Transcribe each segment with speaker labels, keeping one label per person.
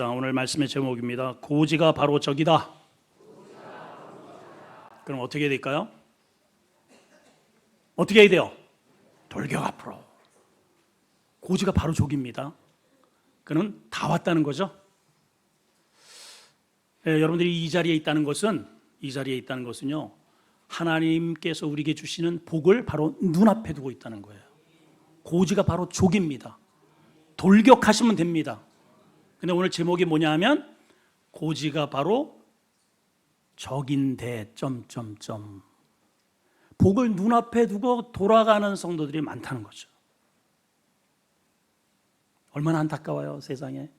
Speaker 1: 오늘 말씀의 제목입니다. 고지가 바로 적이다. 그럼 어떻게 해야 될까요? 어떻게 해야 돼요? 돌격 앞으로. 고지가 바로 적입니다. 그는 다 왔다는 거죠. 여러분들이 이 자리에 있다는 것은요, 하나님께서 우리에게 주시는 복을 바로 눈앞에 두고 있다는 거예요. 고지가 바로 적입니다. 돌격하시면 됩니다. 근데 오늘 제목이 뭐냐 하면 고지가 바로 적인데 복을 눈앞에 두고 돌아가는 성도들이 많다는 거죠. 얼마나 안타까워요, 세상에.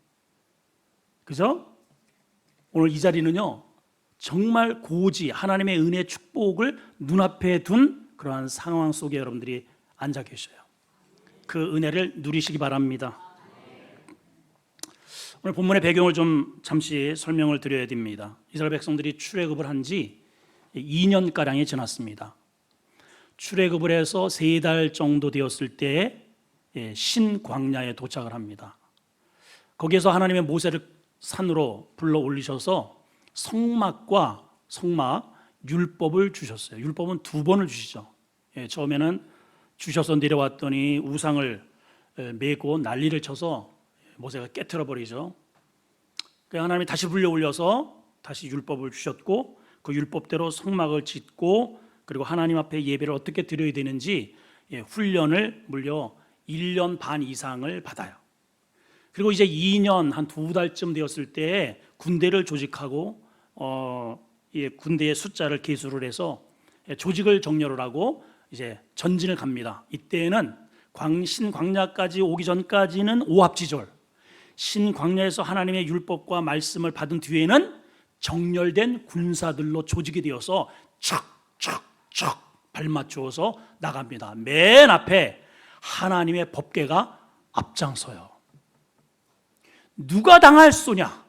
Speaker 1: 그죠? 오늘 이 자리는요, 정말 고지, 하나님의 은혜 축복을 눈앞에 둔 그러한 상황 속에 여러분들이 앉아 계셔요. 그 은혜를 누리시기 바랍니다. 오늘 본문의 배경을 좀 잠시 설명을 드려야 됩니다. 이스라엘 백성들이 출애굽을 한 지 2년가량이 지났습니다. 출애굽을 해서 3달 정도 되었을 때에 신광야에 도착을 합니다. 거기에서 하나님의 모세를 산으로 불러 올리셔서 성막 율법을 주셨어요. 율법은 2번을 주시죠. 처음에는 주셔서 내려왔더니 우상을 메고 난리를 쳐서 모세가 깨트려 버리죠. 하나님이 다시 불려 올려서 다시 율법을 주셨고, 그 율법대로 성막을 짓고, 그리고 하나님 앞에 예배를 어떻게 드려야 되는지 훈련을 무려 1년 반 이상을 받아요. 그리고 이제 2년 한 2달쯤 되었을 때 군대를 조직하고 군대의 숫자를 계수를 해서 조직을 정렬을 하고 이제 전진을 갑니다. 이때는 신광야까지 오기 전까지는 오합지졸, 신광야에서 하나님의 율법과 말씀을 받은 뒤에는 정렬된 군사들로 조직이 되어서 척척척 발맞추어서 나갑니다. 맨 앞에 하나님의 법궤가 앞장서요. 누가 당할 소냐?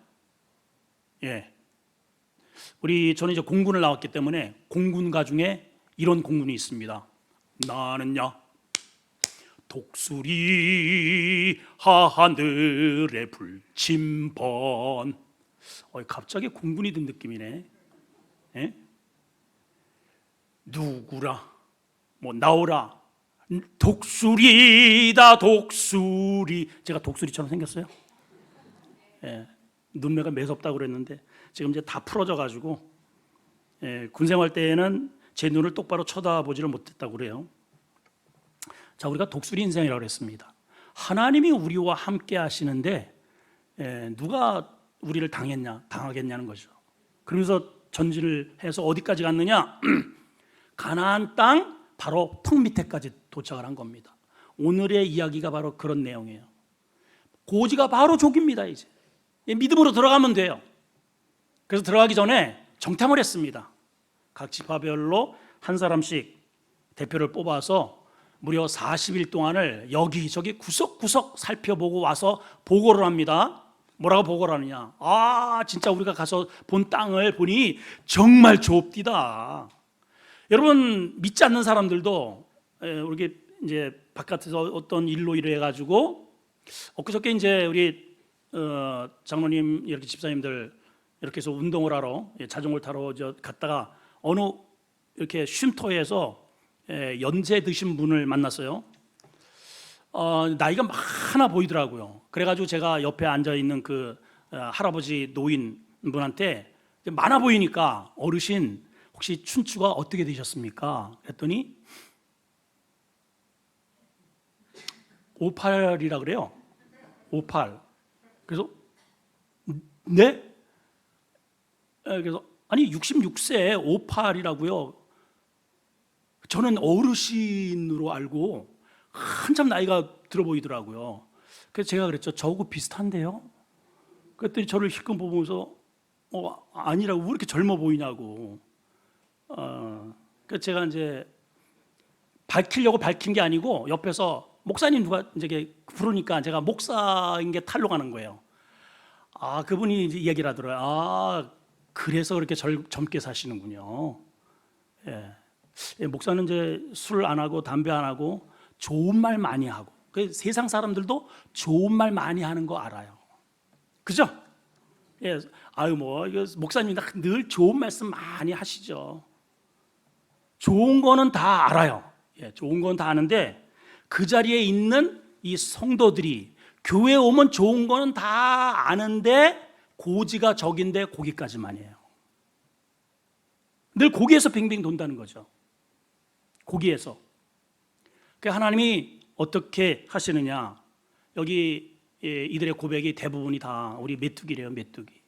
Speaker 1: 저는 이제 공군을 나왔기 때문에 공군가 중에 이런 공군이 있습니다. 나는야 독수리 하늘에 불침번. 갑자기 공군이 든 느낌이네. 누구라 나오라, 독수리다 독수리. 제가 독수리처럼 생겼어요? 눈매가 매섭다고 그랬는데 지금 이제 다 풀어져 가지고 군생활 때에는 제 눈을 똑바로 쳐다보지를 못했다고 그래요. 자, 우리가 독수리 인생이라고 그랬습니다. 하나님이 우리와 함께 하시는데 누가 우리를 당하겠냐는 거죠. 그러면서 전진을 해서 어디까지 갔느냐? 가나안 땅 바로 턱 밑에까지 도착을 한 겁니다. 오늘의 이야기가 바로 그런 내용이에요. 고지가 바로 족입니다. 이제 믿음으로 들어가면 돼요. 그래서 들어가기 전에 정탐을 했습니다. 각 지파별로 한 사람씩 대표를 뽑아서 무려 40일 동안을 여기저기 구석구석 살펴보고 와서 보고를 합니다. 뭐라고 보고를 하느냐? 진짜 우리가 가서 본 땅을 보니 정말 좁디다. 여러분, 믿지 않는 사람들도 우리 이제 바깥에서 어떤 일로 이래 가지고 엊그저께 이제 우리 장로님 이렇게 집사님들 이렇게 해서 운동을 하러 자전거를 타러 갔다가 어느 이렇게 쉼터에서 연세 드신 분을 만났어요. 나이가 많아 보이더라고요. 그래가지고 제가 옆에 앉아 있는 그 할아버지 노인 분한테 많아 보이니까 어르신 혹시 춘추가 어떻게 되셨습니까? 그랬더니 58이라 그래요. 58. 그래서 네? 그래서 아니 66세 58이라고요. 저는 어르신으로 알고 한참 나이가 들어 보이더라고요. 그래서 제가 그랬죠. 저하고 비슷한데요? 그랬더니 저를 힐끔 보면서 아니라고, 왜 이렇게 젊어 보이냐고. 그래서 제가 이제 밝히려고 밝힌 게 아니고 옆에서 목사님 누가 이제 부르니까 제가 목사인 게 탄로가는 거예요. 그분이 이제 이야기를 하더라고요. 그래서 그렇게 젊게 사시는군요. 목사는 이제 술 안 하고 담배 안 하고 좋은 말 많이 하고, 세상 사람들도 좋은 말 많이 하는 거 알아요. 그죠? 예, 아유 뭐 이거 목사님 늘 좋은 말씀 많이 하시죠. 좋은 거는 다 알아요. 예, 좋은 건 다 아는데 그 자리에 있는 이 성도들이 교회 오면 좋은 거는 다 아는데 고지가 적인데 거기까지만이에요. 늘 거기에서 빙빙 돈다는 거죠. 거기에서. 그 하나님이 어떻게 하시느냐? 여기 이들의 고백이 대부분이 다 우리 메뚜기래요, 메뚜기.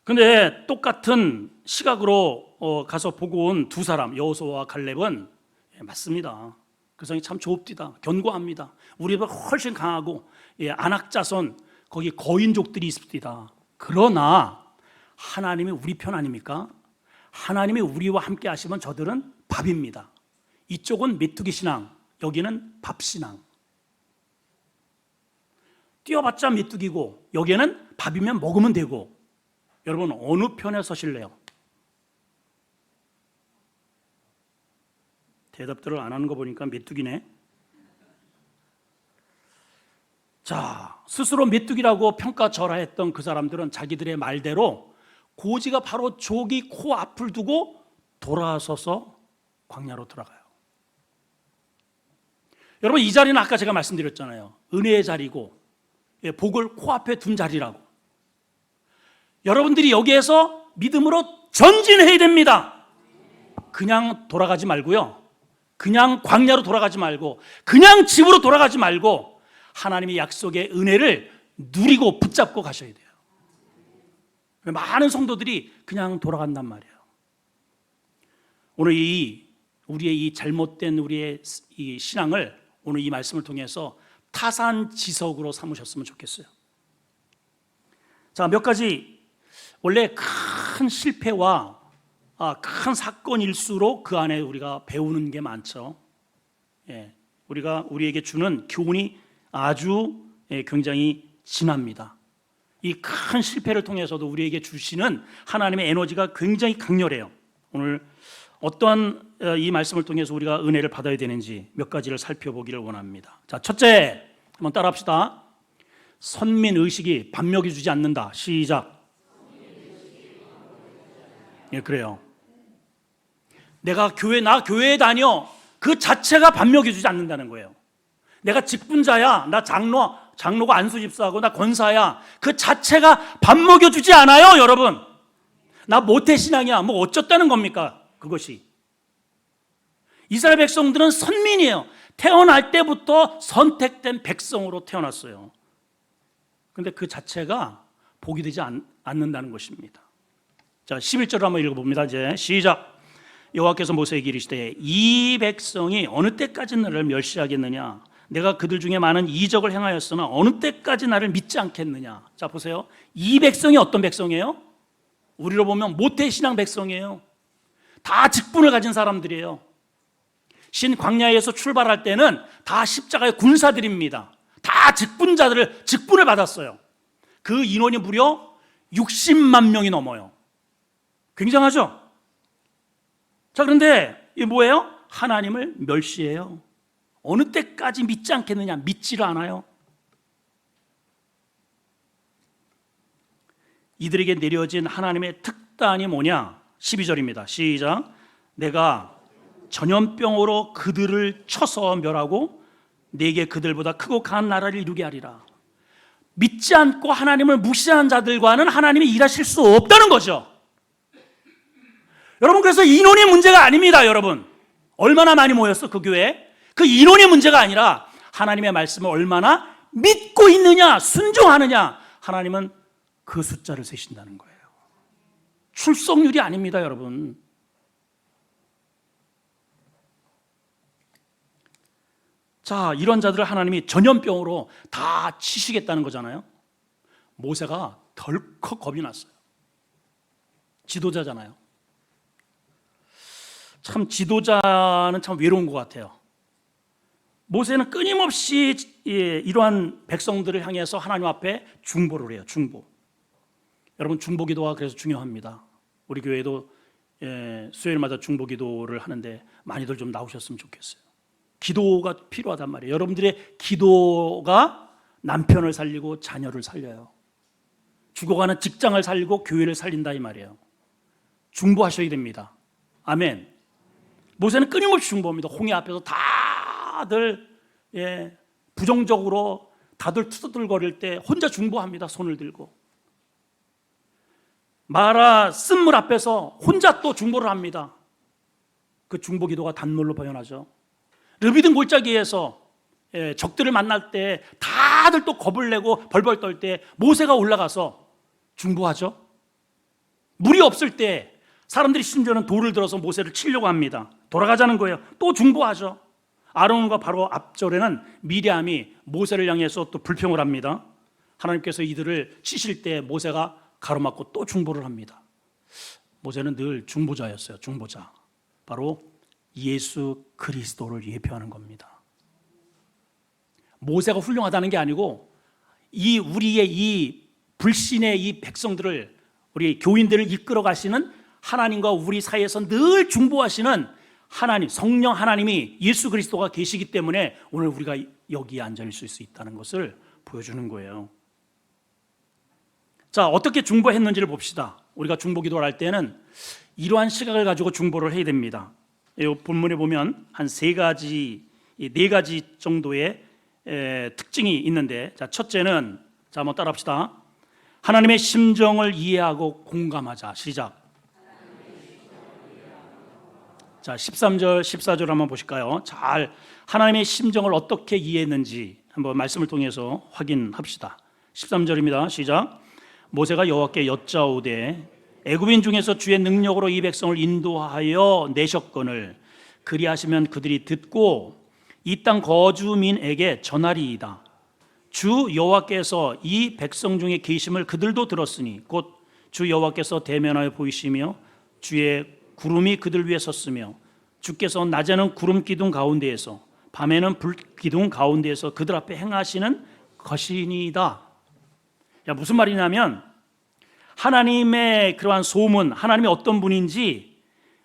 Speaker 1: 근데 똑같은 시각으로 가서 보고 온 두 사람, 여호수아와 갈렙은 맞습니다. 그 성이 참 좁디다, 견고합니다. 우리보다 훨씬 강하고 아낙 자손 거기 거인족들이 있습니다. 그러나 하나님이 우리 편 아닙니까? 하나님이 우리와 함께 하시면 저들은 밥입니다. 이쪽은 메뚜기 신앙, 여기는 밥 신앙. 뛰어봤자 메뚜기고 여기는 밥이면 먹으면 되고. 여러분 어느 편에 서실래요? 대답들을 안 하는 거 보니까 메뚜기네. 자, 스스로 메뚜기라고 평가절하했던 그 사람들은 자기들의 말대로 고지가 바로 조기 코 앞을 두고 돌아서서 광야로 들어가요. 여러분 이 자리는 아까 제가 말씀드렸잖아요. 은혜의 자리고 복을 코앞에 둔 자리라고. 여러분들이 여기에서 믿음으로 전진해야 됩니다. 그냥 돌아가지 말고요. 그냥 광야로 돌아가지 말고 그냥 집으로 돌아가지 말고 하나님의 약속의 은혜를 누리고 붙잡고 가셔야 돼요. 많은 성도들이 그냥 돌아간단 말이에요. 오늘 우리의 이 잘못된 우리의 이 신앙을 오늘 이 말씀을 통해서 타산지석으로 삼으셨으면 좋겠어요. 자, 몇 가지 원래 큰 실패와 큰 사건일수록 그 안에 우리가 배우는 게 많죠. 우리에게 주는 교훈이 아주 굉장히 진합니다. 이 큰 실패를 통해서도 우리에게 주시는 하나님의 에너지가 굉장히 강렬해요. 오늘 어떠한 이 말씀을 통해서 우리가 은혜를 받아야 되는지 몇 가지를 살펴보기를 원합니다. 자, 첫째, 한번 따라합시다. 선민의식이 밥 먹여주지 않는다. 시작. 그래요. 내가 교회에 다녀. 그 자체가 밥 먹여주지 않는다는 거예요. 내가 직분자야, 나 장로가 안수집사하고 나 권사야. 그 자체가 밥 먹여주지 않아요, 여러분. 나 모태신앙이야. 뭐 어쩌다는 겁니까? 그것이. 이스라엘 백성들은 선민이에요. 태어날 때부터 선택된 백성으로 태어났어요. 그런데 그 자체가 복이 되지 않는다는 것입니다. 자, 11절을 한번 읽어봅니다. 이제 시작. 여호와께서 모세에게 이르시되 이 백성이 어느 때까지 나를 멸시하겠느냐? 내가 그들 중에 많은 이적을 행하였으나 어느 때까지 나를 믿지 않겠느냐? 자, 보세요. 이 백성이 어떤 백성이에요? 우리로 보면 모태신앙 백성이에요. 다 직분을 가진 사람들이에요. 신광야에서 출발할 때는 다 십자가의 군사들입니다. 다 직분을 받았어요. 그 인원이 무려 60만 명이 넘어요. 굉장하죠? 자, 그런데 이게 뭐예요? 하나님을 멸시해요. 어느 때까지 믿지 않겠느냐? 믿지를 않아요. 이들에게 내려진 하나님의 특단이 뭐냐? 12절입니다. 시작. 내가 전염병으로 그들을 쳐서 멸하고 내게 그들보다 크고 강한 나라를 이루게 하리라. 믿지 않고 하나님을 무시하는 자들과는 하나님이 일하실 수 없다는 거죠. 여러분, 그래서 인원이 문제가 아닙니다. 여러분, 얼마나 많이 모였어 그 교회에? 그 인원이 문제가 아니라 하나님의 말씀을 얼마나 믿고 있느냐, 순종하느냐. 하나님은 그 숫자를 세신다는 거예요. 출석률이 아닙니다, 여러분. 자, 이런 자들을 하나님이 전염병으로 다 치시겠다는 거잖아요. 모세가 덜컥 겁이 났어요. 지도자잖아요. 참 지도자는 참 외로운 것 같아요. 모세는 끊임없이 이러한 백성들을 향해서 하나님 앞에 중보를 해요. 중보. 여러분, 중보기도가 그래서 중요합니다. 우리 교회도 수요일마다 중보기도를 하는데 많이들 좀 나오셨으면 좋겠어요. 기도가 필요하단 말이에요. 여러분들의 기도가 남편을 살리고 자녀를 살려요. 죽어가는 직장을 살리고 교회를 살린다 이 말이에요. 중보하셔야 됩니다. 아멘. 모세는 끊임없이 중보합니다. 홍해 앞에서 다들 부정적으로 다들 투덜거릴 때 혼자 중보합니다. 손을 들고. 마라 쓴물 앞에서 혼자 또 중보를 합니다. 그 중보 기도가 단물로 표현하죠. 르비딤 골짜기에서 적들을 만날 때 다들 또 겁을 내고 벌벌 떨 때 모세가 올라가서 중보하죠. 물이 없을 때 사람들이 심지어는 돌을 들어서 모세를 치려고 합니다. 돌아가자는 거예요. 또 중보하죠. 아론과 바로 앞절에는 미리암이 모세를 향해서 또 불평을 합니다. 하나님께서 이들을 치실 때 모세가 가로막고 또 중보를 합니다. 모세는 늘 중보자였어요. 중보자. 바로 예수 그리스도를 예표하는 겁니다. 모세가 훌륭하다는 게 아니고 우리의 이 불신의 이 백성들을, 우리 교인들을 이끌어 가시는 하나님과 우리 사이에서 늘 중보하시는 하나님, 성령 하나님이 예수 그리스도가 계시기 때문에 오늘 우리가 여기에 앉아 있을 수 있다는 것을 보여주는 거예요. 자, 어떻게 중보했는지를 봅시다. 우리가 중보 기도를 할 때는 이러한 시각을 가지고 중보를 해야 됩니다. 이 본문에 보면 한 네 가지 정도의 특징이 있는데, 자, 첫째는, 자, 한번 따라합시다. 하나님의 심정을 이해하고 공감하자. 시작. 자, 13절, 14절 한번 보실까요? 잘 하나님의 심정을 어떻게 이해했는지 한번 말씀을 통해서 확인합시다. 13절입니다. 시작. 모세가 여호와께 여짜오되 애굽인 중에서 주의 능력으로 이 백성을 인도하여 내셨거늘 그리하시면 그들이 듣고 이 땅 거주민에게 전하리이다. 주 여호와께서 이 백성 중에 계심을 그들도 들었으니 곧 주 여호와께서 대면하여 보이시며 주의 구름이 그들 위에 섰으며 주께서 낮에는 구름 기둥 가운데에서 밤에는 불 기둥 가운데에서 그들 앞에 행하시는 것이니이다. 야, 무슨 말이냐면 하나님의 그러한 소문, 하나님이 어떤 분인지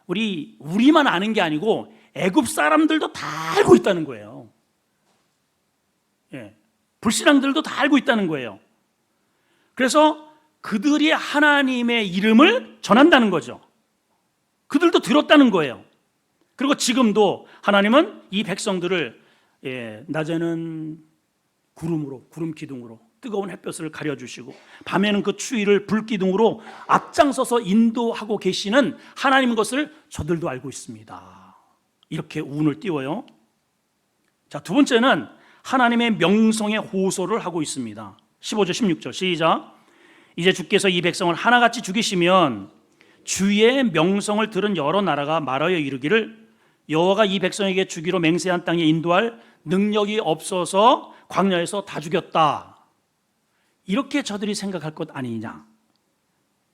Speaker 1: 우리만 아는 게 아니고 애굽 사람들도 다 알고 있다는 거예요. 불신앙들도 다 알고 있다는 거예요. 그래서 그들이 하나님의 이름을 전한다는 거죠. 그들도 들었다는 거예요. 그리고 지금도 하나님은 이 백성들을 낮에는 구름으로, 구름 기둥으로 뜨거운 햇볕을 가려주시고 밤에는 그 추위를 불 기둥으로 앞장서서 인도하고 계시는 하나님 것을 저들도 알고 있습니다. 이렇게 운을 띄워요. 자, 두 번째는 하나님의 명성의 호소를 하고 있습니다. 15절 16절 시작. 이제 주께서 이 백성을 하나같이 죽이시면 주의 명성을 들은 여러 나라가 말하여 이르기를 여호와가 이 백성에게 주기로 맹세한 땅에 인도할 능력이 없어서 광야에서 다 죽였다. 이렇게 저들이 생각할 것 아니냐.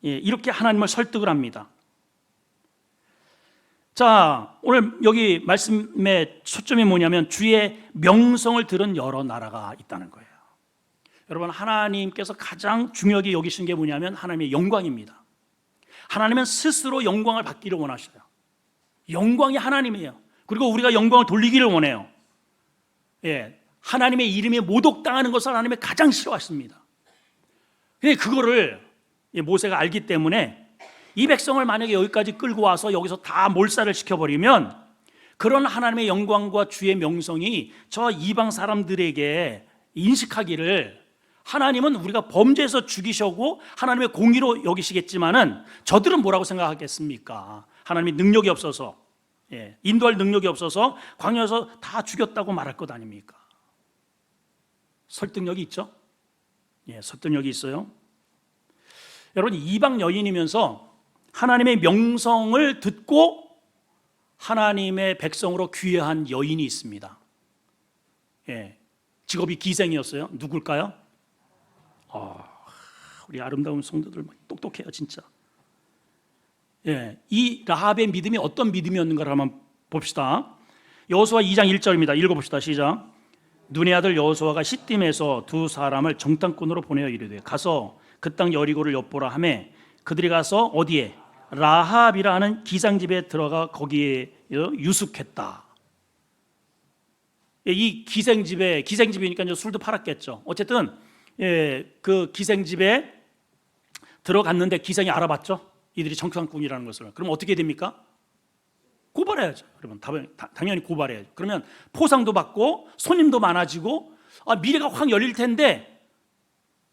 Speaker 1: 이렇게 하나님을 설득을 합니다. 자, 오늘 여기 말씀의 초점이 뭐냐면 주의 명성을 들은 여러 나라가 있다는 거예요. 여러분, 하나님께서 가장 중요하게 여기신 게 뭐냐면 하나님의 영광입니다. 하나님은 스스로 영광을 받기를 원하셔요. 영광이 하나님이에요. 그리고 우리가 영광을 돌리기를 원해요. 하나님의 이름에 모독당하는 것을 하나님이 가장 싫어하십니다. 그거를 모세가 알기 때문에 이 백성을 만약에 여기까지 끌고 와서 여기서 다 몰살을 시켜버리면 그런 하나님의 영광과 주의 명성이 저 이방 사람들에게 인식하기를 하나님은 우리가 범죄해서 죽이셔고 하나님의 공의로 여기시겠지만은 저들은 뭐라고 생각하겠습니까? 하나님이 능력이 없어서, 인도할 능력이 없어서 광야에서 다 죽였다고 말할 것 아닙니까? 설득력이 있죠? 설득력이 있어요. 여러분, 이방 여인이면서 하나님의 명성을 듣고 하나님의 백성으로 귀해한 여인이 있습니다. 직업이 기생이었어요. 누굴까요? 우리 아름다운 성도들 똑똑해요, 진짜. 이 라합의 믿음이 어떤 믿음이었는가를 한번 봅시다. 여호수아 2장 1절입니다. 읽어봅시다. 시작. 눈의 아들 여호수아가 시딤에서 두 사람을 정탐꾼으로 보내어 이르되 가서 그 땅 여리고를 엿보라 하매 그들이 가서 어디에? 라합이라는 기상집에 들어가 거기에 유숙했다. 이 기생집이니까 이제 술도 팔았겠죠. 어쨌든 그 기생집에 들어갔는데 기생이 알아봤죠. 이들이 청상꾼이라는 것을. 그럼 어떻게 됩니까? 고발해야죠. 그러면 당연히 고발해야죠. 그러면 포상도 받고 손님도 많아지고 미래가 확 열릴 텐데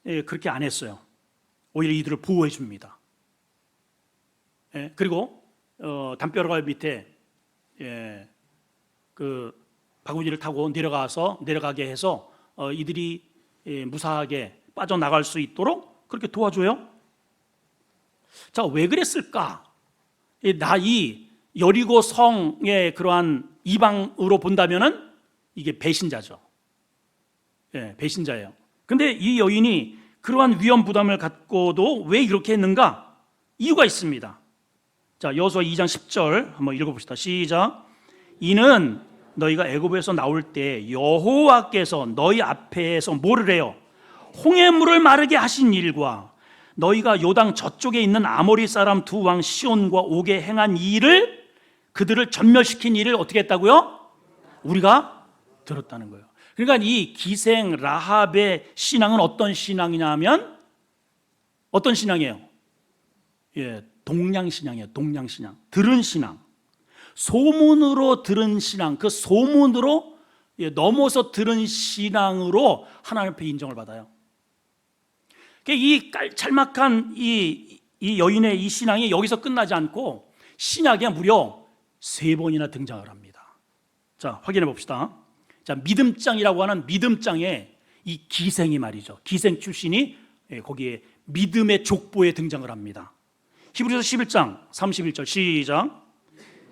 Speaker 1: 그렇게 안 했어요. 오히려 이들을 보호해 줍니다. 그리고 담벼락 밑에 그 바구니를 타고 내려가게 해서 이들이 무사하게 빠져나갈 수 있도록 그렇게 도와줘요. 자, 왜 그랬을까? 이 여리고 성의 그러한 이방으로 본다면은 이게 배신자죠. 배신자예요. 근데 이 여인이 그러한 위험 부담을 갖고도 왜 이렇게 했는가? 이유가 있습니다. 자, 여호수아 2장 10절 한번 읽어봅시다. 시작. 이는 너희가 애굽에서 나올 때 여호와께서 너희 앞에서 뭐를 해요? 홍해물을 마르게 하신 일과 너희가 요당 저쪽에 있는 아모리 사람 두 왕 시온과 옥에 행한 일을, 그들을 전멸시킨 일을 어떻게 했다고요? 우리가 들었다는 거예요. 그러니까 이 기생 라합의 신앙은 어떤 신앙이냐면 어떤 신앙이에요? 동량신앙이에요. 동량신앙. 들은 신앙. 소문으로 들은 신앙. 그 소문으로 넘어서 들은 신앙으로 하나님 앞에 인정을 받아요. 이 짤막한 이 여인의 이 신앙이 여기서 끝나지 않고 신약에 무려 3번이나 등장을 합니다. 자, 확인해 봅시다. 자, 믿음장이라고 하는 믿음장에 이 기생이 말이죠. 기생 출신이 거기에 믿음의 족보에 등장을 합니다. 히브리서 11장 31절 시작.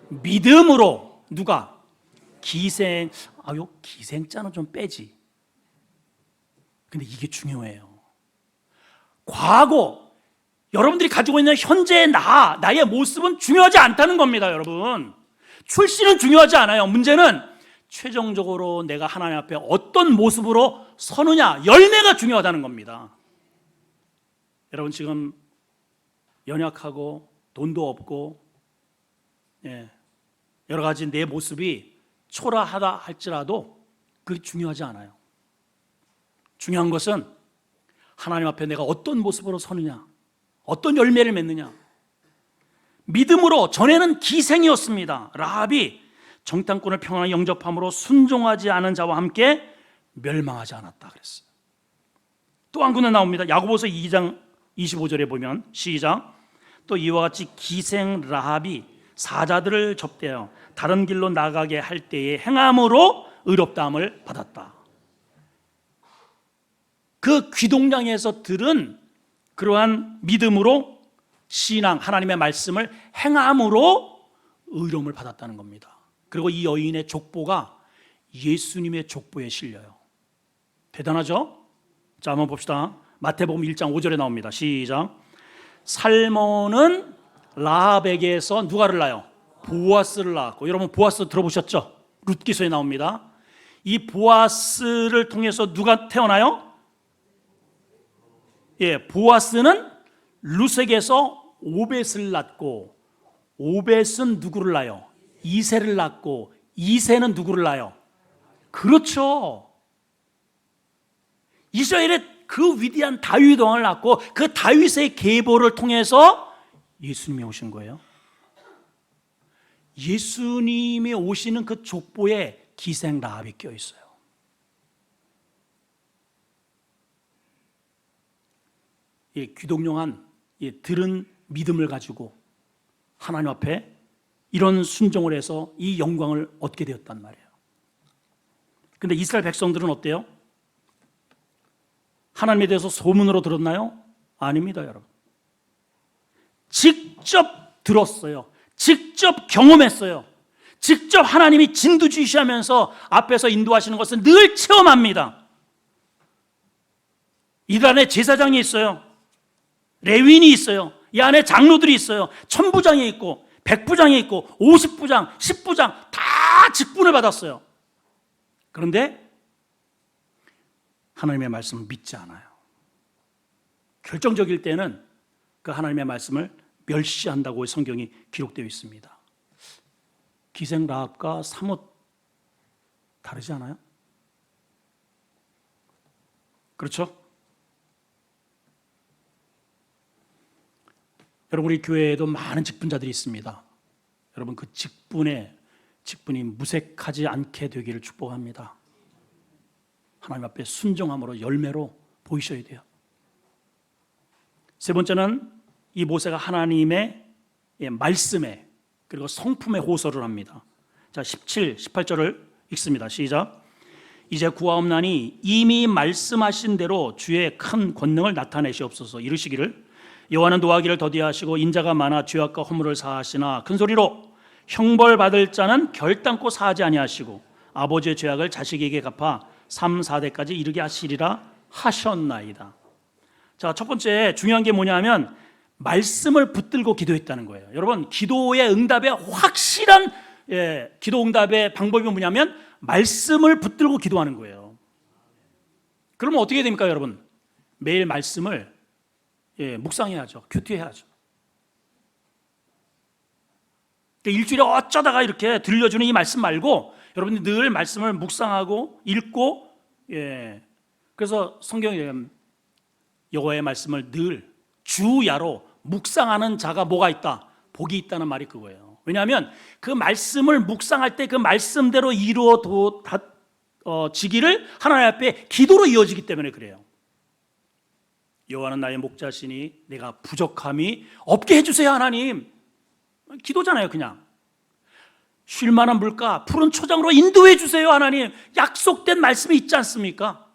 Speaker 1: 믿음으로 누가? 기생. 요 기생자는 좀 빼지. 근데 이게 중요해요. 과거 여러분들이 가지고 있는 현재의 나의 모습은 중요하지 않다는 겁니다. 여러분, 출신은 중요하지 않아요. 문제는 최종적으로 내가 하나님 앞에 어떤 모습으로 서느냐, 열매가 중요하다는 겁니다. 여러분, 지금 연약하고 돈도 없고 여러 가지 내 모습이 초라하다 할지라도 그게 중요하지 않아요. 중요한 것은 하나님 앞에 내가 어떤 모습으로 서느냐, 어떤 열매를 맺느냐. 믿음으로, 전에는 기생이었습니다. 라합이 정탐꾼을 평안히 영접함으로 순종하지 않은 자와 함께 멸망하지 않았다 그랬어요. 또 한 군데 나옵니다. 야고보서 2장 25절에 보면 시작. 또 이와 같이 기생 라합이 사자들을 접대하여 다른 길로 나가게 할 때에 행함으로 의롭다함을 받았다. 그 귀동량에서 들은 그러한 믿음으로 신앙, 하나님의 말씀을 행함으로 의로움을 받았다는 겁니다. 그리고 이 여인의 족보가 예수님의 족보에 실려요. 대단하죠? 자, 한번 봅시다. 마태복음 1장 5절에 나옵니다. 시작. 살몬은 라합에게서 누가를 낳아요? 보아스를 낳았고, 여러분 보아스 들어보셨죠? 룻기서에 나옵니다. 이 보아스를 통해서 누가 태어나요? 보아스는 룻에게서 오벳을 낳고, 오벳은 누구를 낳아요? 이새를 낳고, 이새는 누구를 낳아요? 그렇죠. 이스라엘의 그 위대한 다윗 왕을 낳고 그 다윗의 계보를 통해서 예수님이 오신 거예요. 예수님이 오시는 그 족보에 기생 라합이 껴 있어요. 귀동룡한 들은 믿음을 가지고 하나님 앞에 이런 순종을 해서 이 영광을 얻게 되었단 말이에요. 근데 이스라엘 백성들은 어때요? 하나님에 대해서 소문으로 들었나요? 아닙니다, 여러분. 직접 들었어요. 직접 경험했어요. 직접 하나님이 진두지시하면서 앞에서 인도하시는 것을 늘 체험합니다. 이들 안에 제사장이 있어요. 레위인이 있어요. 이 안에 장로들이 있어요. 천부장이 있고 백부장이 있고 50부장, 10부장 다 직분을 받았어요. 그런데 하나님의 말씀을 믿지 않아요. 결정적일 때는 그 하나님의 말씀을 멸시한다고 성경이 기록되어 있습니다. 기생 라합과 사뭇 다르지 않아요? 그렇죠? 여러분, 우리 교회에도 많은 직분자들이 있습니다. 여러분, 그 직분이 무색하지 않게 되기를 축복합니다. 하나님 앞에 순종함으로 열매로 보이셔야 돼요. 세 번째는 이 모세가 하나님의 말씀에 그리고 성품에 호소를 합니다. 자, 17, 18절을 읽습니다. 시작. 이제 구하옵나니 이미 말씀하신 대로 주의 큰 권능을 나타내시옵소서. 이르시기를 여호와는 노하기를 더디하시고 인자가 많아 죄악과 허물을 사하시나 큰 소리로 형벌받을 자는 결단코 사하지 아니하시고 아버지의 죄악을 자식에게 갚아 3, 4대까지 이르게 하시리라 하셨나이다. 자, 첫 번째 중요한 게 뭐냐면 말씀을 붙들고 기도했다는 거예요. 여러분, 기도의 응답의 확실한 기도 응답의 방법이 뭐냐면 말씀을 붙들고 기도하는 거예요. 그러면 어떻게 됩니까, 여러분? 매일 말씀을 묵상해야죠. 큐티해야죠. 일주일에 어쩌다가 이렇게 들려주는 이 말씀 말고 여러분이 늘 말씀을 묵상하고 읽고, 그래서 성경에 여호와의 말씀을 늘 주야로 묵상하는 자가 뭐가 있다? 복이 있다는 말이 그거예요. 왜냐하면 그 말씀을 묵상할 때 그 말씀대로 이루어지기를 하나님 앞에 기도로 이어지기 때문에 그래요. 여호와는 나의 목자시니 내가 부족함이 없게 해주세요. 하나님, 기도잖아요. 그냥 쉴 만한 물가 푸른 초장으로 인도해 주세요. 하나님, 약속된 말씀이 있지 않습니까?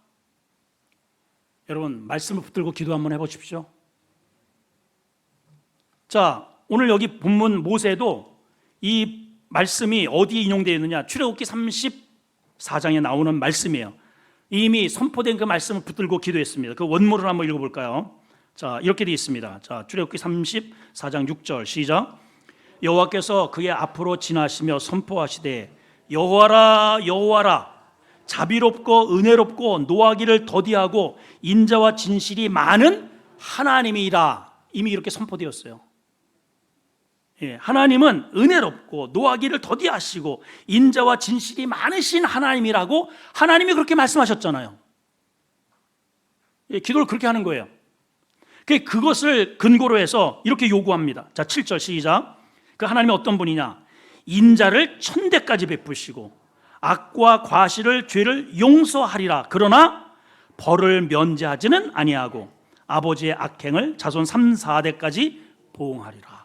Speaker 1: 여러분, 말씀을 붙들고 기도 한번 해보십시오. 자, 오늘 여기 본문 모세도 이 말씀이 어디에 인용되어 있느냐? 출애굽기 34장에 나오는 말씀이에요. 이미 선포된 그 말씀을 붙들고 기도했습니다. 그 원문을 한번 읽어볼까요? 자, 이렇게 되어 있습니다. 자, 출애굽기 34장 6절 시작. 여호와께서 그의 앞으로 지나시며 선포하시되 여호와라 여호와라 자비롭고 은혜롭고 노하기를 더디하고 인자와 진실이 많은 하나님이라. 이미 이렇게 선포되었어요. 하나님은 은혜롭고 노하기를 더디하시고 인자와 진실이 많으신 하나님이라고 하나님이 그렇게 말씀하셨잖아요. 기도를 그렇게 하는 거예요. 그것을 근거로 해서 이렇게 요구합니다. 자, 7절 시작. 그 하나님이 어떤 분이냐? 인자를 천대까지 베푸시고 악과 과실을 죄를 용서하리라. 그러나 벌을 면제하지는 아니하고 아버지의 악행을 자손 3, 4대까지 보응하리라.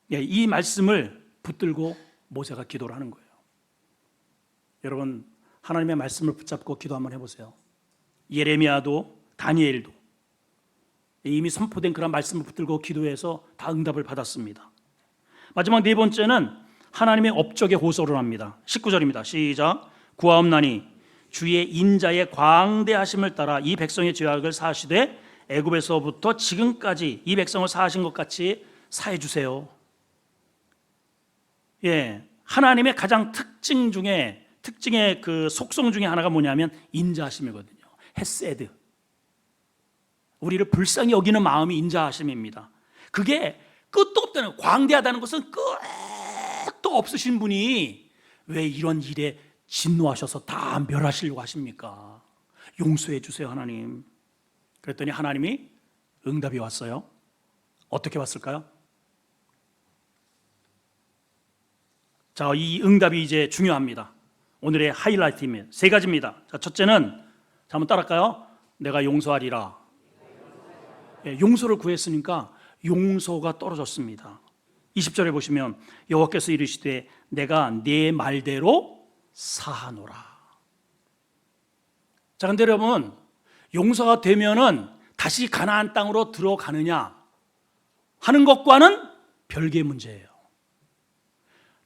Speaker 1: 이 말씀을 붙들고 모세가 기도를 하는 거예요. 여러분, 하나님의 말씀을 붙잡고 기도 한번 해보세요. 예레미야도 다니엘도 이미 선포된 그런 말씀을 붙들고 기도해서 다 응답을 받았습니다. 마지막 네 번째는 하나님의 업적에 호소를 합니다. 19절입니다. 시작. 구하옵나니 주의 인자의 광대하심을 따라 이 백성의 죄악을 사하시되 애굽에서부터 지금까지 이 백성을 사하신 것 같이 사해 주세요. 하나님의 가장 특징의 그 속성 중에 하나가 뭐냐면 인자하심이거든요. 헤세드. 우리를 불쌍히 여기는 마음이 인자하심입니다. 그게 끝도 없다는, 광대하다는 것은 끝도 없으신 분이 왜 이런 일에 진노하셔서 다 멸하시려고 하십니까? 용서해 주세요, 하나님. 그랬더니 하나님이 응답이 왔어요. 어떻게 왔을까요? 자, 이 응답이 이제 중요합니다. 오늘의 하이라이트입니다. 세 가지입니다. 자, 첫째는, 자, 한번 따라할까요? 내가 용서하리라. 용서를 구했으니까 용서가 떨어졌습니다. 20절에 보시면 여호와께서 이르시되 내가 네 말대로 사하노라. 자, 근데 여러분, 용서가 되면은 다시 가나안 땅으로 들어가느냐 하는 것과는 별개의 문제예요.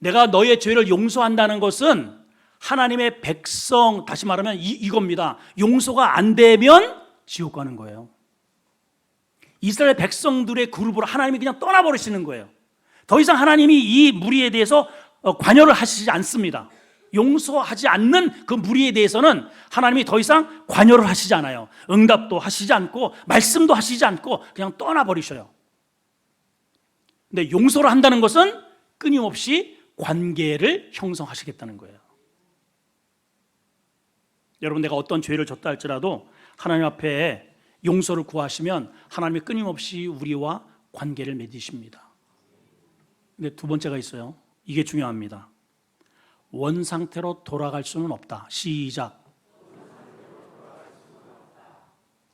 Speaker 1: 내가 너의 죄를 용서한다는 것은 하나님의 백성, 다시 말하면 이겁니다. 용서가 안 되면 지옥 가는 거예요. 이스라엘 백성들의 그룹으로 하나님이 그냥 떠나버리시는 거예요. 더 이상 하나님이 이 무리에 대해서 관여를 하시지 않습니다. 용서하지 않는 그 무리에 대해서는 하나님이 더 이상 관여를 하시지 않아요. 응답도 하시지 않고 말씀도 하시지 않고 그냥 떠나버리셔요. 근데 용서를 한다는 것은 끊임없이 관계를 형성하시겠다는 거예요. 여러분, 내가 어떤 죄를 졌다 할지라도 하나님 앞에 용서를 구하시면 하나님이 끊임없이 우리와 관계를 맺으십니다. 근데 두 번째가 있어요. 이게 중요합니다. 원상태로 돌아갈 수는 없다. 시작.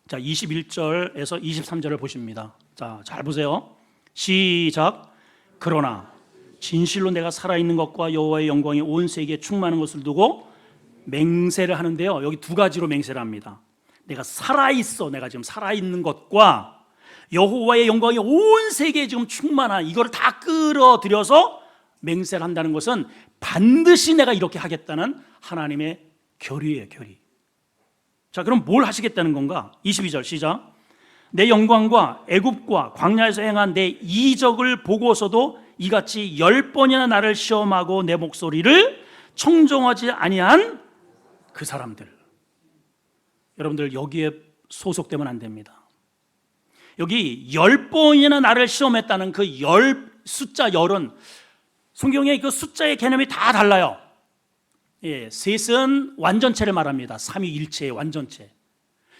Speaker 1: 자, 21절에서 23절을 보십니다. 자, 잘 보세요. 시작. 그러나 진실로 내가 살아있는 것과 여호와의 영광이 온 세계에 충만한 것을 두고 맹세를 하는데요, 여기 두 가지로 맹세를 합니다. 내가 살아있어, 내가 지금 살아있는 것과 여호와의 영광이 온 세계에 지금 충만한, 이거를 다 끌어들여서 맹세를 한다는 것은 반드시 내가 이렇게 하겠다는 하나님의 결의예요, 결의. 자, 그럼 뭘 하시겠다는 건가? 22절 시작. 내 영광과 애굽과 광야에서 행한 내 이적을 보고서도 이같이 10번이나 나를 시험하고 내 목소리를 청종하지 아니한 그 사람들. 여러분들, 여기에 소속되면 안 됩니다. 여기 10번이나 나를 시험했다는 그 숫자 10은 성경에 그 숫자의 개념이 다 달라요. 예, 셋은 완전체를 말합니다. 삼위일체의 완전체.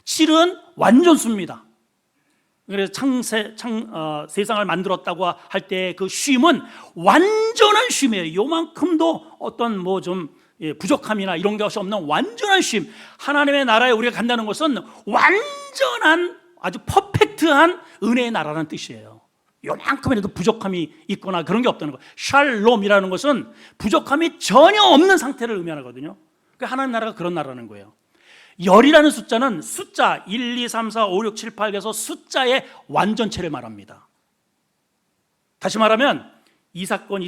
Speaker 1: 7은 완전수입니다. 그래서 세상을 만들었다고 할 때 그 쉼은 완전한 쉼이에요. 요만큼도 어떤 부족함이나 이런 것이 없는 완전한 쉼. 하나님의 나라에 우리가 간다는 것은 완전한, 아주 퍼펙트한 은혜의 나라라는 뜻이에요. 요만큼이라도 부족함이 있거나 그런 게 없다는 거. 샬롬이라는 것은 부족함이 전혀 없는 상태를 의미하거든요. 그러니까 하나님 나라가 그런 나라라는 거예요. 열이라는 숫자는 숫자 1, 2, 3, 4, 5, 6, 7, 8에서 숫자의 완전체를 말합니다. 다시 말하면 이 사건이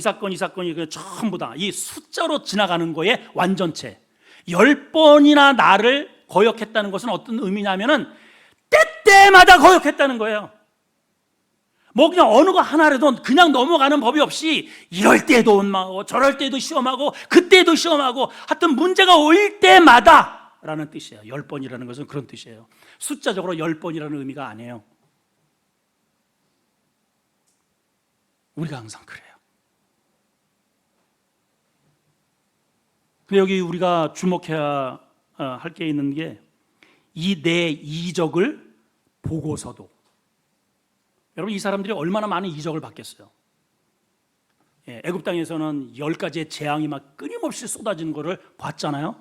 Speaker 1: 전부 다 이 숫자로 지나가는 거의 완전체. 10번이나 나를 거역했다는 것은 어떤 의미냐면은 때때마다 거역했다는 거예요. 그냥 어느 거 하나라도 그냥 넘어가는 법이 없이 이럴 때도 원망하고 저럴 때도 시험하고 그때도 시험하고, 하여튼 문제가 올 때마다 라는 뜻이에요. 10번이라는 것은 그런 뜻이에요. 숫자적으로 10번이라는 의미가 아니에요. 우리가 항상 그래요. 근데 여기 우리가 주목해야 할 게 있는 게, 이 내 이적을 보고서도. 여러분, 이 사람들이 얼마나 많은 이적을 받겠어요. 예, 애굽 땅에서는 10가지의 재앙이 막 끊임없이 쏟아지는 것을 봤잖아요.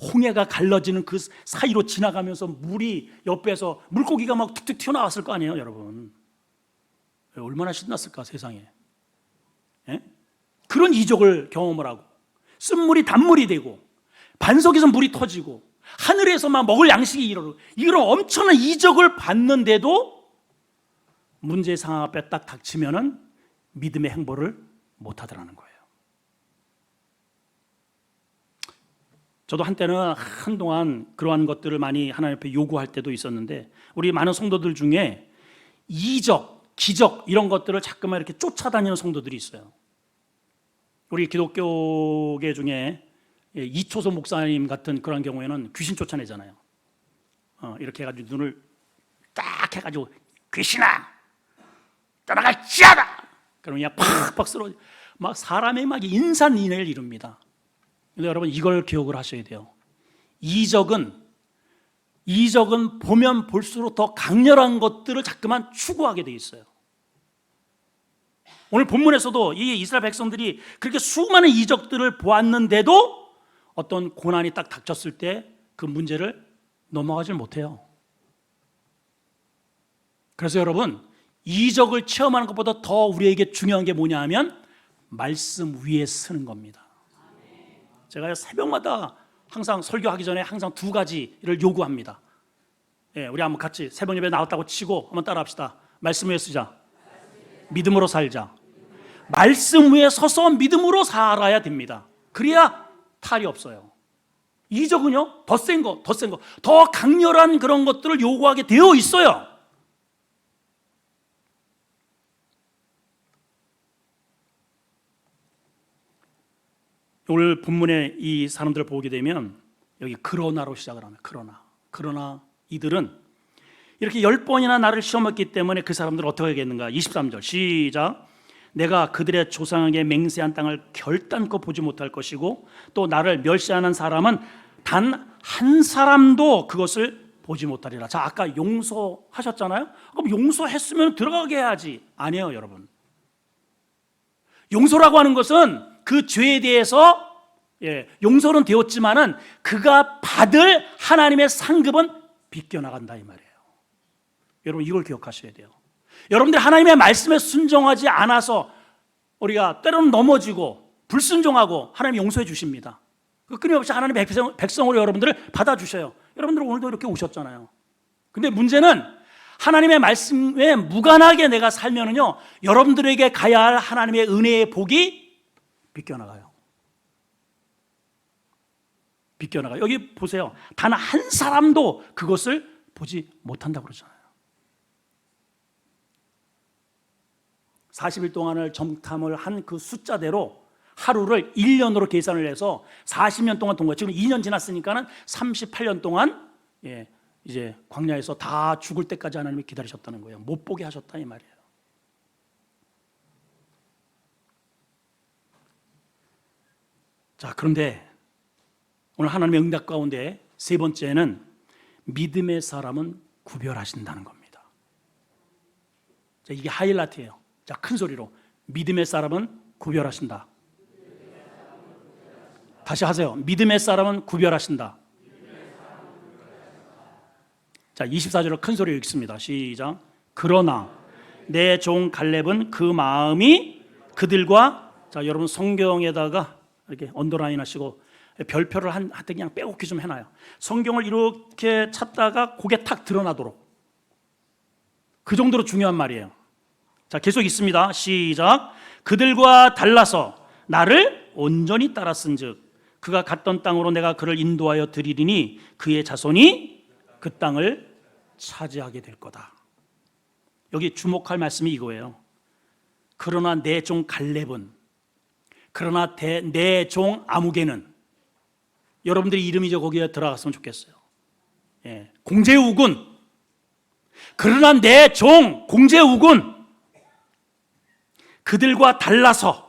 Speaker 1: 홍해가 갈라지는 그 사이로 지나가면서 물이 옆에서 물고기가 막 툭툭 튀어나왔을 거 아니에요, 여러분. 얼마나 신났을까, 세상에. 예? 그런 이적을 경험을 하고, 쓴물이 단물이 되고, 반석에서 물이 터지고, 하늘에서 막 먹을 양식이 이런 엄청난 이적을 봤는데도 문제 상황 앞에 딱 닥치면은 믿음의 행보를 못 하더라는 거예요. 저도 한때는 한동안 그러한 것들을 많이 하나님 앞에 요구할 때도 있었는데, 우리 많은 성도들 중에 이적, 기적 이런 것들을 자꾸만 이렇게 쫓아다니는 성도들이 있어요. 우리 기독교계 중에 이초소 목사님 같은 그런 경우에는 귀신 쫓아내잖아요. 이렇게 해가지고 눈을 딱 해가지고 귀신아 떠나갈지어다. 그러면 그냥 팍팍 쓰러져. 막 사람의 막 인산인해를 이룹니다. 근데 여러분, 이걸 기억을 하셔야 돼요. 이적은 보면 볼수록 더 강렬한 것들을 자꾸만 추구하게 돼 있어요. 오늘 본문에서도 이 이스라엘 백성들이 그렇게 수많은 이적들을 보았는데도 어떤 고난이 딱 닥쳤을 때 그 문제를 넘어가지 못해요. 그래서 여러분, 이적을 체험하는 것보다 더 우리에게 중요한 게 뭐냐 하면 말씀 위에 서는 겁니다. 제가 새벽마다 항상 설교하기 전에 항상 두 가지를 요구합니다. 예, 우리 한번 같이 새벽 예배 나왔다고 치고 한번 따라합시다. 말씀 위에 서자. 믿음으로 살자. 말씀 위에 서서 믿음으로 살아야 됩니다. 그래야 탈이 없어요. 이적은요, 더 센 거, 더 강렬한 그런 것들을 요구하게 되어 있어요. 오늘 본문에 이 사람들을 보게 되면 여기 그러나로 시작을 합니다. 그러나 이들은 이렇게 10번이나 나를 시험했기 때문에 그 사람들은 어떻게 하겠는가? 23절 시작. 내가 그들의 조상에게 맹세한 땅을 결단코 보지 못할 것이고 또 나를 멸시하는 사람은 단 한 사람도 그것을 보지 못하리라. 자, 아까 용서하셨잖아요. 그럼 용서했으면 들어가게 해야지. 아니에요, 여러분. 용서라고 하는 것은 그 죄에 대해서 용서는 되었지만은 그가 받을 하나님의 상급은 비껴나간다 이 말이에요. 여러분 이걸 기억하셔야 돼요. 여러분들 하나님의 말씀에 순종하지 않아서 우리가 때로는 넘어지고 불순종하고 하나님 용서해 주십니다. 끊임없이 하나님의 백성으로 여러분들을 받아주셔요. 여러분들 오늘도 이렇게 오셨잖아요. 근데 문제는 하나님의 말씀에 무관하게 내가 살면은요, 여러분들에게 가야 할 하나님의 은혜의 복이 비껴나가요. 비껴나가요. 여기 보세요. 단 한 사람도 그것을 보지 못한다고 그러잖아요. 40일 동안을 정탐을 한 그 숫자대로 하루를 1년으로 계산을 해서 40년 동안 돈 거예요. 지금 2년 지났으니까는 38년 동안 이제 광야에서 다 죽을 때까지 하나님이 기다리셨다는 거예요. 못 보게 하셨다 이 말이에요. 자, 그런데 오늘 하나님의 응답 가운데 세 번째는 믿음의 사람은 구별하신다는 겁니다. 자, 이게 하이라이트예요. 자, 큰 소리로 믿음의 사람은 구별하신다. 다시 하세요. 믿음의 사람은 구별하신다. 자, 24절을 큰 소리로 읽습니다. 시작. 그러나 내 종 갈렙은 그 마음이 그들과, 자, 여러분 성경에다가 이렇게 언더라인 하시고 별표를 한테 그냥 빼곡히 좀 해놔요. 성경을 이렇게 찾다가 고개 탁 드러나도록. 그 정도로 중요한 말이에요. 자, 계속 있습니다. 시작. 그들과 달라서 나를 온전히 따랐은즉 그가 갔던 땅으로 내가 그를 인도하여 드리리니 그의 자손이 그 땅을 차지하게 될 거다. 여기 주목할 말씀이 이거예요. 그러나 내 종 갈렙은, 그러나 내 종 아무개는, 여러분들이 이름이 거기에 들어갔으면 좋겠어요. 공제욱은, 그러나 내 종 공제욱은 그들과 달라서,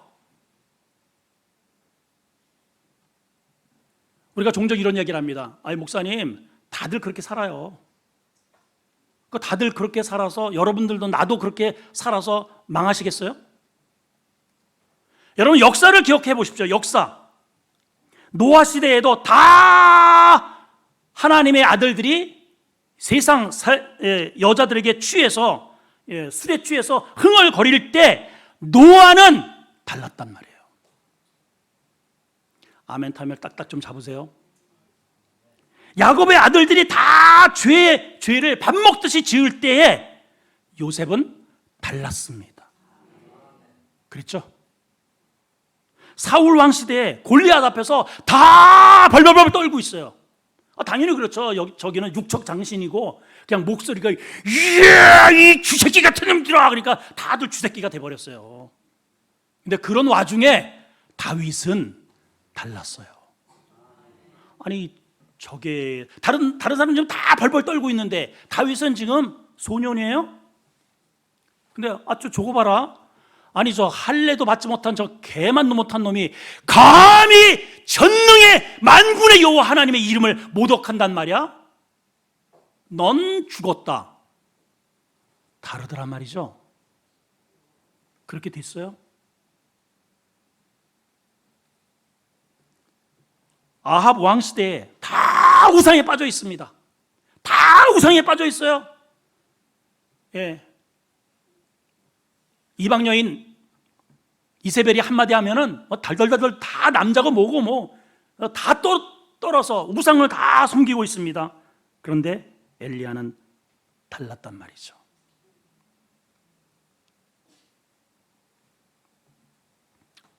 Speaker 1: 우리가 종종 이런 얘기를 합니다. 아니 목사님, 다들 그렇게 살아요. 다들 그렇게 살아서 여러분들도 나도 그렇게 살아서 망하시겠어요? 여러분 역사를 기억해 보십시오. 역사. 노아 시대에도 다 하나님의 아들들이 세상 여자들에게 취해서, 술에 취해서 흥얼거릴 때 노아는 달랐단 말이에요. 아멘 타임을 딱딱 좀 잡으세요. 야곱의 아들들이 다 죄를 밥 먹듯이 지을 때에 요셉은 달랐습니다. 그랬죠? 사울 왕 시대에 골리앗 앞에서 다 벌벌벌 떨고 있어요. 당연히 그렇죠. 저기는 육척 장신이고 그냥 목소리가 이야 이 쥐새끼 같은 놈들아, 그러니까 다들 쥐새끼가 돼버렸어요. 근데 그런 와중에 다윗은 달랐어요. 아니 저게 다른 사람은 지금 다 벌벌 떨고 있는데 다윗은 지금 소년이에요? 근데 저거 봐라. 아니 저 할례도 받지 못한 저 개만도 못한 놈이 감히 전능의 만군의 여호와 하나님의 이름을 모독한단 말이야? 넌 죽었다. 다르더란 말이죠. 그렇게 됐어요? 아합 왕 시대에 다 우상에 빠져 있습니다. 다 우상에 빠져 있어요. 이방 여인 이세벨이 한마디 하면은 달달달달 다 남자고 뭐고 다 떨어서 우상을 다 섬기고 있습니다. 그런데 엘리야는 달랐단 말이죠.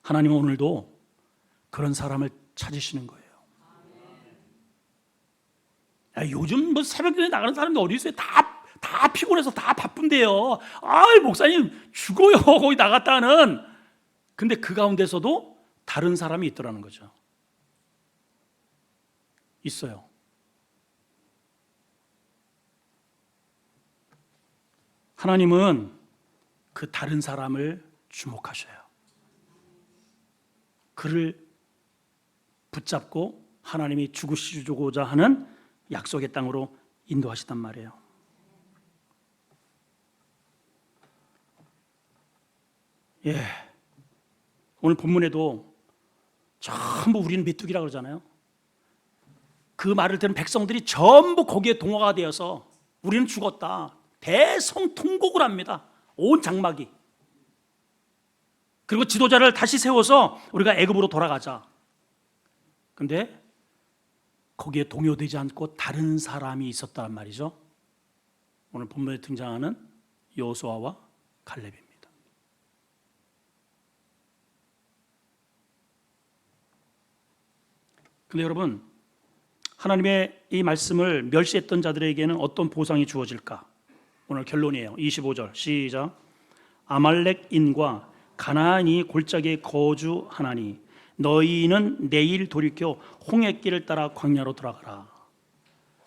Speaker 1: 하나님은 오늘도 그런 사람을 찾으시는 거예요. 요즘 새벽에 나가는 사람들 어디 있어요? 다 피곤해서 다 바쁜데요. 목사님 죽어요 거기 나갔다는. 근데 그 가운데서도 다른 사람이 있더라는 거죠. 있어요. 하나님은 그 다른 사람을 주목하셔요. 그를 붙잡고 하나님이 주고자 하는 약속의 땅으로 인도하시단 말이에요. 예, 오늘 본문에도 전부 우리는 메뚜기라 그러잖아요. 그 말을 들은 백성들이 전부 거기에 동화가 되어서 우리는 죽었다, 대성통곡을 합니다. 온 장막이. 그리고 지도자를 다시 세워서 우리가 애굽으로 돌아가자. 근데 거기에 동요되지 않고 다른 사람이 있었단 말이죠. 오늘 본문에 등장하는 여호수아와 갈렙입니다. 근데 여러분, 하나님의 이 말씀을 멸시했던 자들에게는 어떤 보상이 주어질까? 오늘 결론이에요. 25절 시작. 아말렉인과 가나안이 골짜기에 거주하나니 너희는 내일 돌이켜 홍해길을 따라 광야로 들어가라.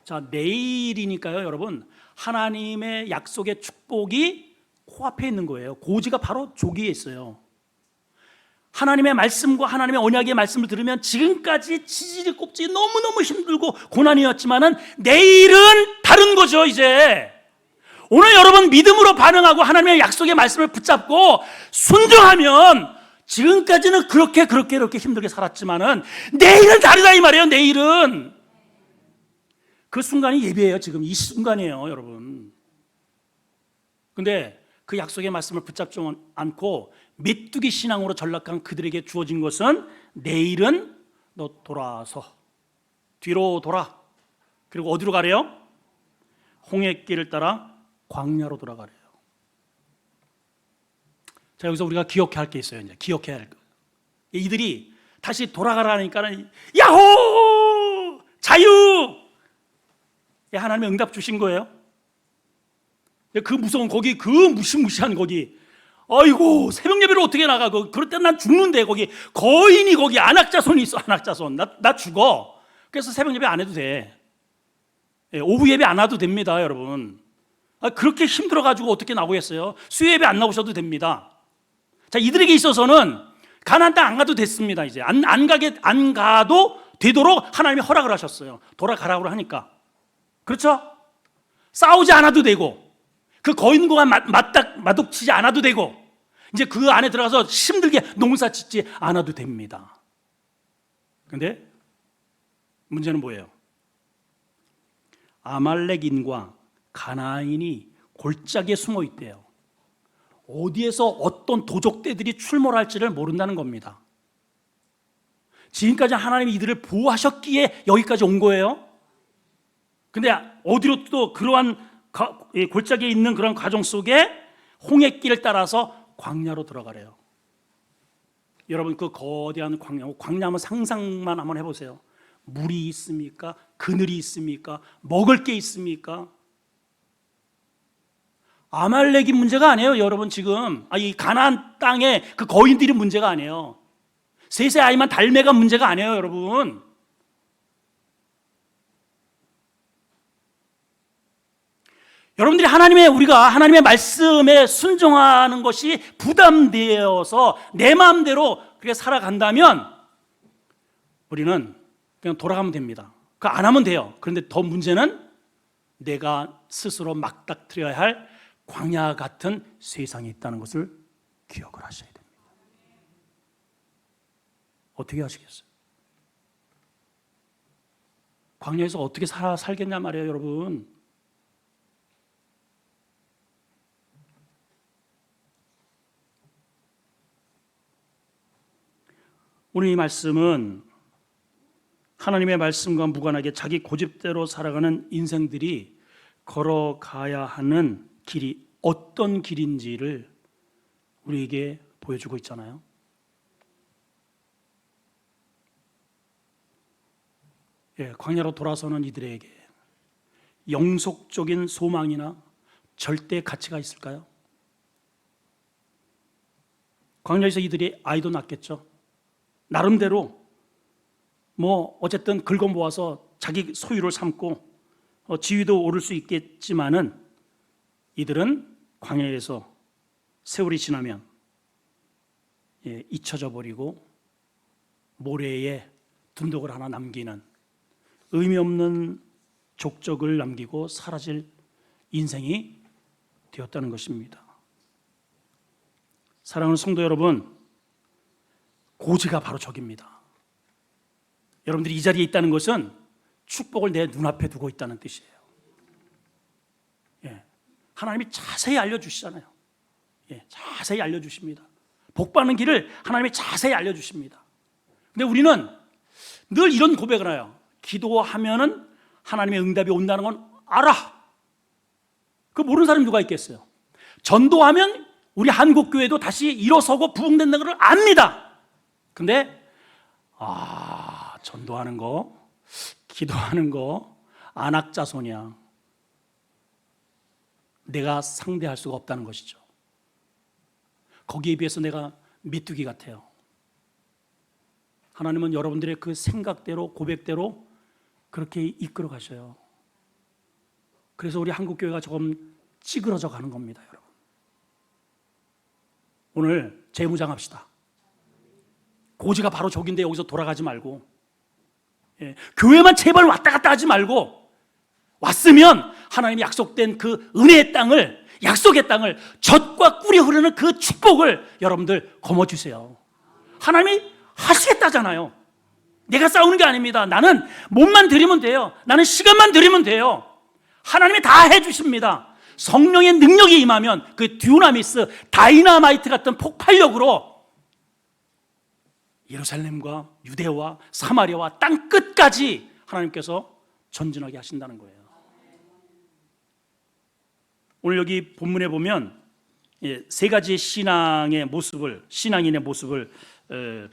Speaker 1: 자, 내일이니까요, 여러분, 하나님의 약속의 축복이 코앞에 있는 거예요. 고지가 바로 조기에 있어요. 하나님의 말씀과 하나님의 언약의 말씀을 들으면 지금까지 치질이 꼽지 너무너무 힘들고 고난이었지만은 내일은 다른 거죠. 이제 오늘 여러분 믿음으로 반응하고 하나님의 약속의 말씀을 붙잡고 순종하면 지금까지는 그렇게 힘들게 살았지만은 내일은 다르다 이 말이에요. 내일은 그 순간이 예배예요. 지금 이 순간이에요, 여러분. 근데 그 약속의 말씀을 붙잡지 않고 메뚜기 신앙으로 전락한 그들에게 주어진 것은 내일은 너 돌아서 뒤로 돌아. 그리고 어디로 가래요? 홍해길을 따라 광야로 돌아가래요. 자, 여기서 우리가 기억해야 할 게 있어요. 이제 기억해야 할 거. 이들이 다시 돌아가라니까는 야호! 자유! 하나님의 응답 주신 거예요. 그 무서운 거기, 그 무시무시한 거기, 아이고 새벽 예배를 어떻게 나가? 그럴 땐 난 죽는데 거기 거인이 거기 안악자손이 있어. 안악자손 나 죽어. 그래서 새벽 예배 안 해도 돼. 오후 예배 안 와도 됩니다, 여러분. 그렇게 힘들어가지고 어떻게 나오겠어요? 수요 예배 안 나오셔도 됩니다. 자, 이들에게 있어서는 가나안 땅 안 가도 됐습니다. 이제 안 가도 되도록 하나님이 허락을 하셨어요. 돌아가라고 하니까. 그렇죠? 싸우지 않아도 되고 그 거인과 맞닥치지 않아도 되고 이제 그 안에 들어가서 힘들게 농사 짓지 않아도 됩니다. 그런데 문제는 뭐예요? 아말렉인과 가나안인이 골짜기에 숨어 있대요. 어디에서 어떤 도적대들이 출몰할지를 모른다는 겁니다. 지금까지 하나님이 이들을 보호하셨기에 여기까지 온 거예요. 근데 어디로 또 그러한 골짜기에 있는 그런 과정 속에 홍해길을 따라서 광야로 들어가래요. 여러분, 그 거대한 광야 한번 상상만 한번 해보세요. 물이 있습니까? 그늘이 있습니까? 먹을 게 있습니까? 아말렉이 문제가 아니에요, 여러분. 지금 이 가나안 땅에 그 거인들이 문제가 아니에요. 셋의 아이만 달매가 문제가 아니에요, 여러분. 여러분들이 우리가 하나님의 말씀에 순종하는 것이 부담되어서 내 마음대로 그렇게 살아간다면 우리는 그냥 돌아가면 됩니다. 그거 안 하면 돼요. 그런데 더 문제는 내가 스스로 맞닥뜨려야 할 광야 같은 세상이 있다는 것을 기억을 하셔야 됩니다. 어떻게 하시겠어요? 광야에서 어떻게 살겠냐 말이에요, 여러분. 오늘 이 말씀은 하나님의 말씀과 무관하게 자기 고집대로 살아가는 인생들이 걸어가야 하는 길이 어떤 길인지를 우리에게 보여주고 있잖아요. 광야로 돌아서는 이들에게 영속적인 소망이나 절대 가치가 있을까요? 광야에서 이들이 아이도 낳겠죠. 나름대로 어쨌든 긁어모아서 자기 소유를 삼고 지위도 오를 수 있겠지만은 이들은 광야에서 세월이 지나면 잊혀져 버리고 모래에 둔덕을 하나 남기는 의미 없는 족적을 남기고 사라질 인생이 되었다는 것입니다. 사랑하는 성도 여러분, 고지가 바로 저깁니다. 여러분들이 이 자리에 있다는 것은 축복을 내 눈앞에 두고 있다는 뜻이에요. 예, 하나님이 자세히 알려주시잖아요. 예, 자세히 알려주십니다. 복받는 길을 하나님이 자세히 알려주십니다. 근데 우리는 늘 이런 고백을 해요. 기도하면은 하나님의 응답이 온다는 건 알아. 그 모르는 사람이 누가 있겠어요? 전도하면 우리 한국교회도 다시 일어서고 부흥된다는 걸 압니다. 근데 전도하는 거, 기도하는 거 안악자손이야. 내가 상대할 수가 없다는 것이죠. 거기에 비해서 내가 메뚜기 같아요. 하나님은 여러분들의 그 생각대로, 고백대로 그렇게 이끌어 가셔요. 그래서 우리 한국교회가 조금 찌그러져 가는 겁니다, 여러분. 오늘 재무장합시다. 고지가 바로 저긴데 여기서 돌아가지 말고, 예, 교회만 제발 왔다 갔다 하지 말고, 왔으면 하나님이 약속된 그 은혜의 땅을, 약속의 땅을, 젖과 꿀이 흐르는 그 축복을 여러분들 거머쥐세요. 하나님이 하시겠다잖아요. 내가 싸우는 게 아닙니다. 나는 몸만 들이면 돼요. 나는 시간만 들이면 돼요. 하나님이 다 해주십니다. 성령의 능력이 임하면 그 듀나미스, 다이나마이트 같은 폭발력으로 예루살렘과 유대와 사마리아와 땅 끝까지 하나님께서 전진하게 하신다는 거예요. 오늘 여기 본문에 보면 세 가지의 신앙인의 모습을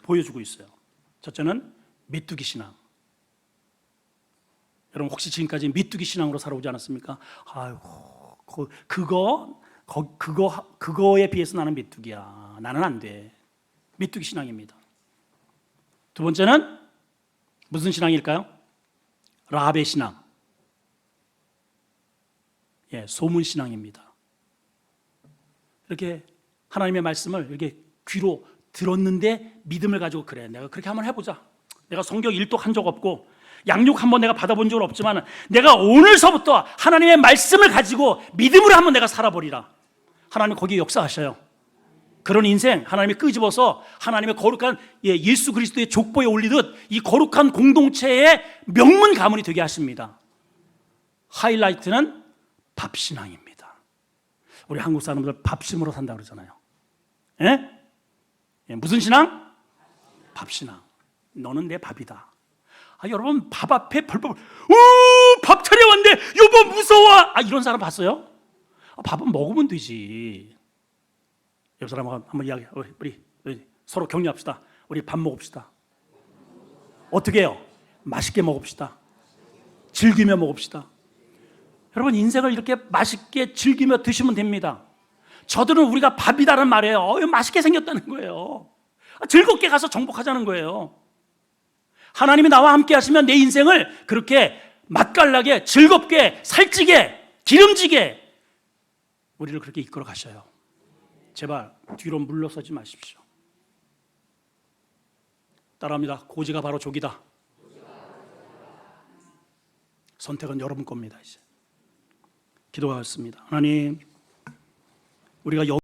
Speaker 1: 보여주고 있어요. 첫째는 메뚜기 신앙. 여러분 혹시 지금까지 메뚜기 신앙으로 살아오지 않았습니까? 아이고, 그거에 비해서 나는 메뚜기야. 나는 안 돼. 메뚜기 신앙입니다. 두 번째는 무슨 신앙일까요? 라합의 신앙. 예, 소문 신앙입니다. 이렇게 하나님의 말씀을 이렇게 귀로 들었는데 믿음을 가지고 그래, 내가 그렇게 한번 해보자. 내가 성경 일독한 적 없고 양육 한번 내가 받아본 적은 없지만 내가 오늘서부터 하나님의 말씀을 가지고 믿음으로 한번 내가 살아버리라. 하나님 거기에 역사하셔요. 그런 인생 하나님이 끄집어서 하나님의 거룩한 예수 그리스도의 족보에 올리듯 이 거룩한 공동체의 명문 가문이 되게 하십니다. 하이라이트는 밥신앙입니다. 우리 한국 사람들 밥심으로 산다 그러잖아요. 예? 무슨 신앙? 밥신앙. 너는 내 밥이다. 여러분 밥 앞에 벌벌 밥 차려왔는데 여보 무서워. 이런 사람 봤어요? 밥은 먹으면 되지. 옆 사람하고 한번 이야기. 우리 서로 격려합시다. 우리 밥 먹읍시다. 어떻게 해요? 맛있게 먹읍시다. 즐기며 먹읍시다. 여러분 인생을 이렇게 맛있게 즐기며 드시면 됩니다. 저들은 우리가 밥이다는 말이에요. 맛있게 생겼다는 거예요. 즐겁게 가서 정복하자는 거예요. 하나님이 나와 함께 하시면 내 인생을 그렇게 맛깔나게 즐겁게 살찌게 기름지게 우리를 그렇게 이끌어 가셔요. 제발 뒤로 물러서지 마십시오. 따라합니다. 고지가 바로 족이다. 선택은 여러분 겁니다. 이제 기도하겠습니다. 하나님, 우리가